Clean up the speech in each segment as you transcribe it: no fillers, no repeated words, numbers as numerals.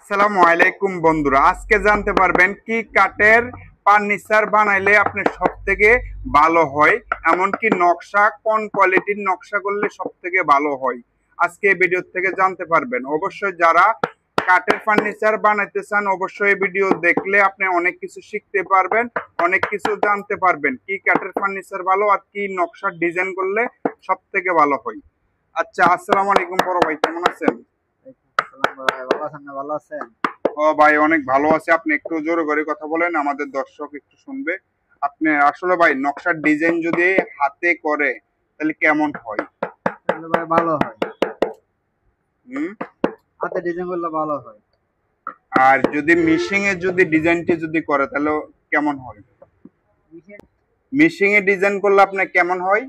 আসসালামু আলাইকুম বন্ধুরা, আজকে জানতে পারবেন কি কাঠের ফার্নিচার বানাইলে আপনার সব থেকে ভালো হয়, এমনকি নকশা কোন কোয়ালিটির নকশা করলে সব থেকে ভালো হয়। আজকে এই ভিডিও থেকে জানতে পারবেন। অবশ্যই যারা কাঠের ফার্নিচার বানাইতে চান অবশ্যই এই ভিডিও দেখলে আপনি অনেক কিছু শিখতে পারবেন, অনেক কিছু জানতে পারবেন কি কাঠের ফার্নিচার ভালো আর কি নকশার ডিজাইন করলে সব থেকে ভালো হয়। আচ্ছা, আসসালামু আলাইকুম বড় ভাই, কেমন আছেন? ভালো আছেন? ও ভাই, অনেক ভালো আছে। আপনি একটু জোরে করে কথা বলেন, আমাদের দর্শক একটু শুনবে। আপনি আসলে ভাই নকশার ডিজাইন যদি হাতে করে তাহলে কেমন হয়? ভাই ভালো হয়। হুম। হাতে ডিজাইন করলে ভালো হয়। আর যদি মিশিং এ যদি ডিজাইনটি যদি করে তাহলে কেমন হয়? মিশিং এ ডিজাইন করলে আপনার কেমন হয়?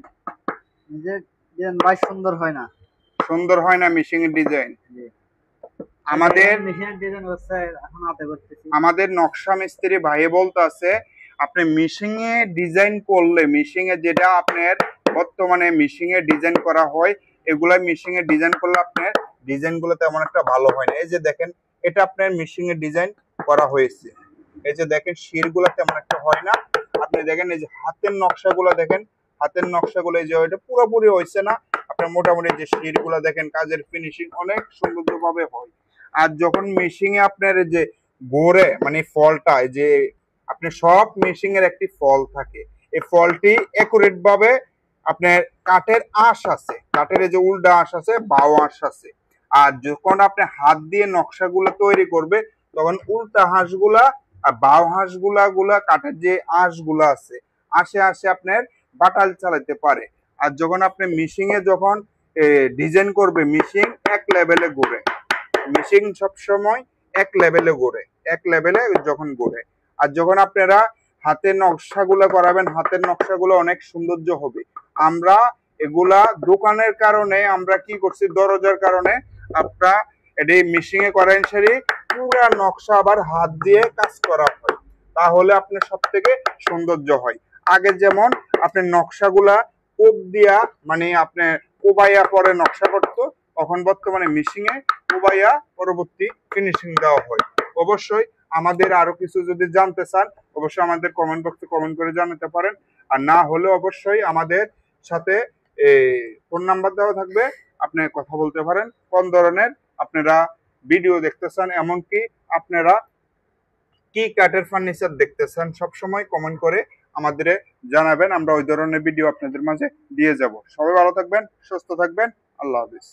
নিজের ডিজাইন ভাই সুন্দর হয় না। সুন্দর হয় না মিশিং এর ডিজাইন। জি। আমাদের মেশিনের ডিজাইন হচ্ছে এখন হাতে করতেছি। আমাদের নকশা মিস্ত্রি ভাই বলতে আছে আপনি মিশিং এ ডিজাইন করলে, মিশিং এ যেটা আপনার বর্তমানে মিশিং এ ডিজাইন করা হয় এগুলা মিশিং এ ডিজাইন করলে আপনার ডিজাইন গুলো তেমন একটা ভালো হয় না। এই যে দেখেন, এটা আপনার মিশিং এ ডিজাইন করা হয়েছে। এই যে দেখেন শির গুলা তেমন একটা হয় না। আপনি দেখেন এই যে হাতের নকশাগুলো দেখেন, হাতের নকশাগুলো এই যে এটা পুরোপুরি হয়েছে না। আপনার মোটামুটি যে শির গুলা দেখেন, কাজের ফিনিশিং অনেক সুন্দরভাবে হয়। আর যখন মেশিং এ আপনার যে গোড়ে মানে ফলটা, যে আপনি সব মেশিং এর একটি ফল থাকে, এই ফলটি একুরেট ভাবে আপনার কাঠের আঁশ আছে, কাঠের এই যে উল্টা আঁশ আছে, বাও আঁশ আছে। আর যখন আপনি হাত দিয়ে নকশাগুলো তৈরি করবে তখন উল্টা হাঁসগুলা আর বাও হাঁসগুলা কাঠের যে আঁশগুলা আছে আশে আশে আপনার বাটাল চালাতে পারে। আর যখন আপনি মিশিং এ যখন ডিজাইন করবে, মিশিং এক লেভেলে ঘুরে, মেশিন সব সময় এক লেভেলে ঘোরে, এক লেভেলে যখন ঘোরে। আর যখন আপনারা হাতের নকশাগুলো করাবেন, হাতের নকশাগুলো অনেক সৌন্দর্য হবে। আমরা এগুলা দোকানের কারণে আমরা কি করছি, দরজার কারণে আপনারা এটি মেশিং এ করেন, সেটি পুরা নকশা আবার হাত দিয়ে কাজ করা হয়, তাহলে আপনার সব থেকে সৌন্দর্য হয়। আগে যেমন আপনার নকশাগুলা কোপ দিয়া মানে আপনার কোবাইয়া পরে নকশা করতো, এখন বর্তমানে মেশিং এ কোবাইয়া পরবর্তী ফিনিশিং দেওয়া হয়। অবশ্যই আমাদের আরো কিছু যদি জানতে চান অবশ্যই আমাদের কমেন্ট বক্সে কমেন্ট করে জানাতে পারেন। আর না হলে অবশ্যই আমাদের সাথে ফোন নাম্বার দেওয়া থাকবে, আপনি কথা বলতে পারেন কোন ধরনের আপনারা ভিডিও দেখতে চান, এমনকি আপনারা কি কাঠের ফার্নিচার দেখতে চান সবসময় কমেন্ট করে আমাদের জানাবেন, আমরা ওই ধরনের ভিডিও আপনাদের মাঝে দিয়ে যাব। সবাই ভালো থাকবেন, সুস্থ থাকবেন, আল্লাহ হাফিজ।